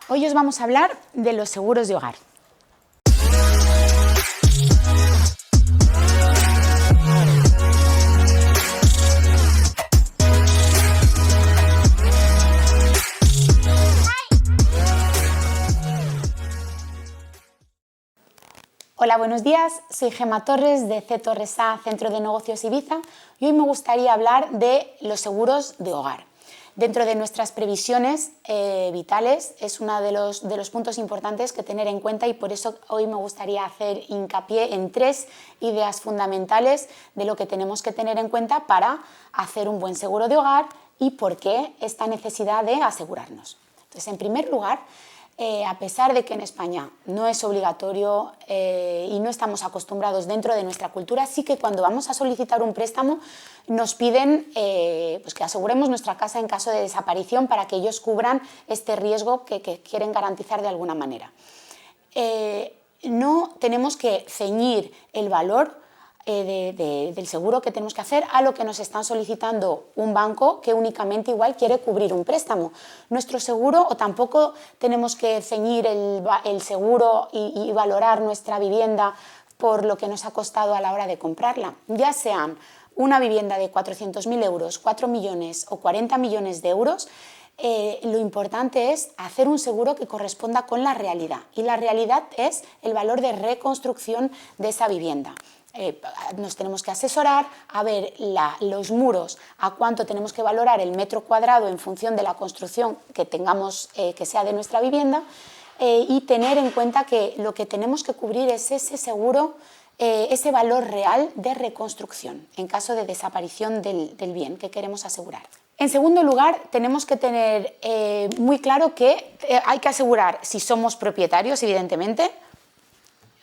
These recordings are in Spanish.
Hoy os vamos a hablar de los seguros de hogar. Hola, buenos días. Soy Gemma Torres de C Torres A, Centro de Negocios Ibiza, y hoy me gustaría hablar de los seguros de hogar. Dentro de nuestras previsiones vitales es uno de los puntos importantes que tener en cuenta, y por eso hoy me gustaría hacer hincapié en 3 ideas fundamentales de lo que tenemos que tener en cuenta para hacer un buen seguro de hogar y por qué esta necesidad de asegurarnos. Entonces, en primer lugar, a pesar de que en España no es obligatorio y no estamos acostumbrados dentro de nuestra cultura, sí que cuando vamos a solicitar un préstamo nos piden pues que aseguremos nuestra casa en caso de desaparición para que ellos cubran este riesgo que quieren garantizar de alguna manera. No tenemos que ceñir el valor del seguro que tenemos que hacer a lo que nos están solicitando un banco que únicamente igual quiere cubrir un préstamo. Nuestro seguro, o tampoco tenemos que ceñir el seguro y valorar nuestra vivienda por lo que nos ha costado a la hora de comprarla, ya sean una vivienda de 400.000 euros, 4 millones o 40 millones de euros. Lo importante es hacer un seguro que corresponda con la realidad, y la realidad es el valor de reconstrucción de esa vivienda. Nos tenemos que asesorar a ver los muros, a cuánto tenemos que valorar el metro cuadrado en función de la construcción que tengamos que sea de nuestra vivienda, y tener en cuenta que lo que tenemos que cubrir es ese seguro, ese valor real de reconstrucción en caso de desaparición del bien que queremos asegurar. En segundo lugar, tenemos que tener muy claro que hay que asegurar, si somos propietarios, evidentemente,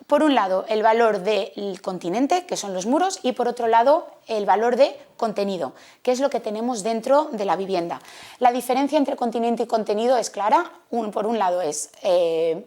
por un lado el valor del continente, que son los muros, y por otro lado el valor de contenido, que es lo que tenemos dentro de la vivienda. La diferencia entre continente y contenido es clara. Por un lado es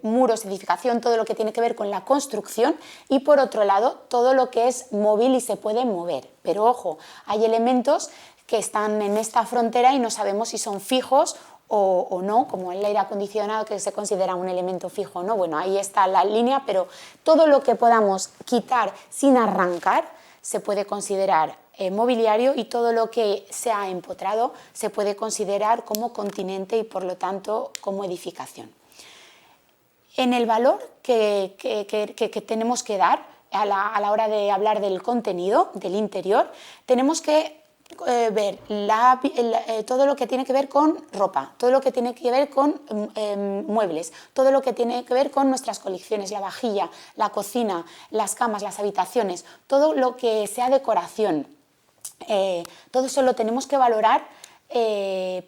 muros, edificación, todo lo que tiene que ver con la construcción, y por otro lado todo lo que es móvil y se puede mover. Pero ojo, hay elementos que están en esta frontera y no sabemos si son fijos o no, como el aire acondicionado, que se considera un elemento fijo o no. Bueno, ahí está la línea, pero todo lo que podamos quitar sin arrancar se puede considerar mobiliario, y todo lo que se ha empotrado se puede considerar como continente y por lo tanto como edificación. En el valor que tenemos que dar a la hora de hablar del contenido, del interior, tenemos que ver todo lo que tiene que ver con ropa, todo lo que tiene que ver con muebles, todo lo que tiene que ver con nuestras colecciones, la vajilla, la cocina, las camas, las habitaciones, todo lo que sea decoración. Todo eso lo tenemos que valorar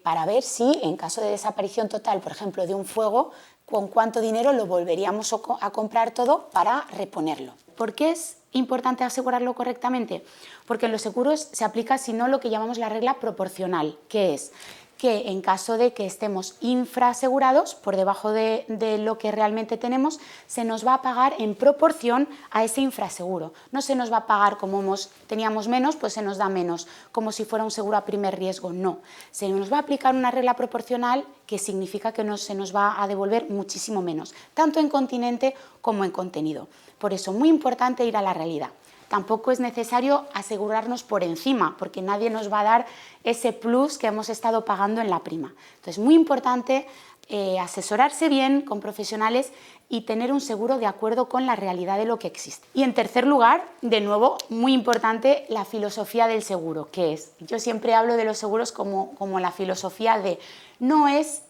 para ver si en caso de desaparición total, por ejemplo, de un fuego, con cuánto dinero lo volveríamos a comprar todo para reponerlo. ¿Por qué es importante asegurarlo correctamente? Porque en los seguros se aplica, si no, lo que llamamos la regla proporcional, que es que en caso de que estemos infraasegurados, por debajo de lo que realmente tenemos, se nos va a pagar en proporción a ese infraseguro. No se nos va a pagar como teníamos menos, pues se nos da menos, como si fuera un seguro a primer riesgo, no. Se nos va a aplicar una regla proporcional, que significa que se nos va a devolver muchísimo menos, tanto en continente como en contenido. Por eso, muy importante ir a la realidad. Tampoco es necesario asegurarnos por encima, porque nadie nos va a dar ese plus que hemos estado pagando en la prima. Entonces, muy importante asesorarse bien con profesionales y tener un seguro de acuerdo con la realidad de lo que existe. Y en tercer lugar, de nuevo, muy importante, la filosofía del seguro, que es, yo siempre hablo de los seguros como la filosofía de, no es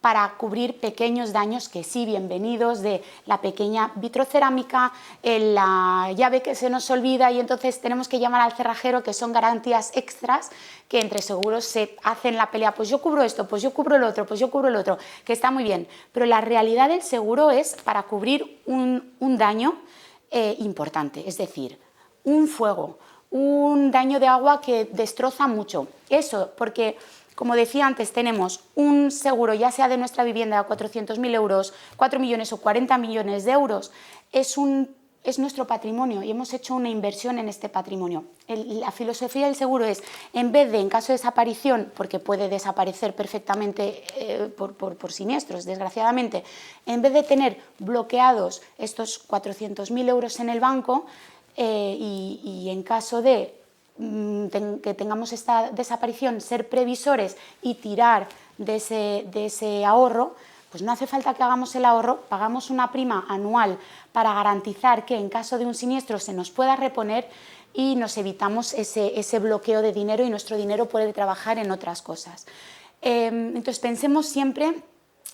para cubrir pequeños daños, que sí, bienvenidos, de la pequeña vitrocerámica, la llave que se nos olvida y entonces tenemos que llamar al cerrajero, que son garantías extras que entre seguros se hacen la pelea, pues yo cubro esto, pues yo cubro el otro, pues yo cubro el otro, que está muy bien, pero la realidad del seguro es para cubrir un daño importante, es decir, un fuego, un daño de agua que destroza mucho, eso, porque como decía antes, tenemos un seguro, ya sea de nuestra vivienda, 400.000 euros, 4 millones o 40 millones de euros, es un es nuestro patrimonio y hemos hecho una inversión en este patrimonio. La filosofía del seguro es, en vez de, en caso de desaparición, porque puede desaparecer perfectamente por siniestros, desgraciadamente, en vez de tener bloqueados estos 400.000 euros en el banco y en caso de que tengamos esta desaparición, ser previsores y tirar de ese ahorro, pues no hace falta que hagamos el ahorro, pagamos una prima anual para garantizar que en caso de un siniestro se nos pueda reponer y nos evitamos ese bloqueo de dinero y nuestro dinero puede trabajar en otras cosas. Entonces pensemos siempre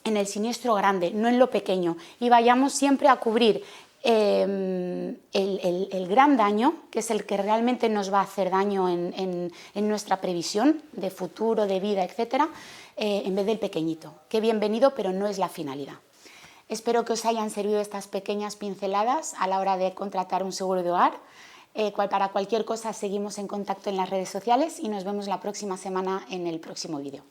en el siniestro grande, no en lo pequeño, y vayamos siempre a cubrir el gran daño, que es el que realmente nos va a hacer daño en nuestra previsión de futuro, de vida, etcétera, en vez del pequeñito, que bienvenido, pero no es la finalidad. Espero que os hayan servido estas pequeñas pinceladas a la hora de contratar un seguro de hogar. Para cualquier cosa seguimos en contacto en las redes sociales y nos vemos la próxima semana en el próximo vídeo.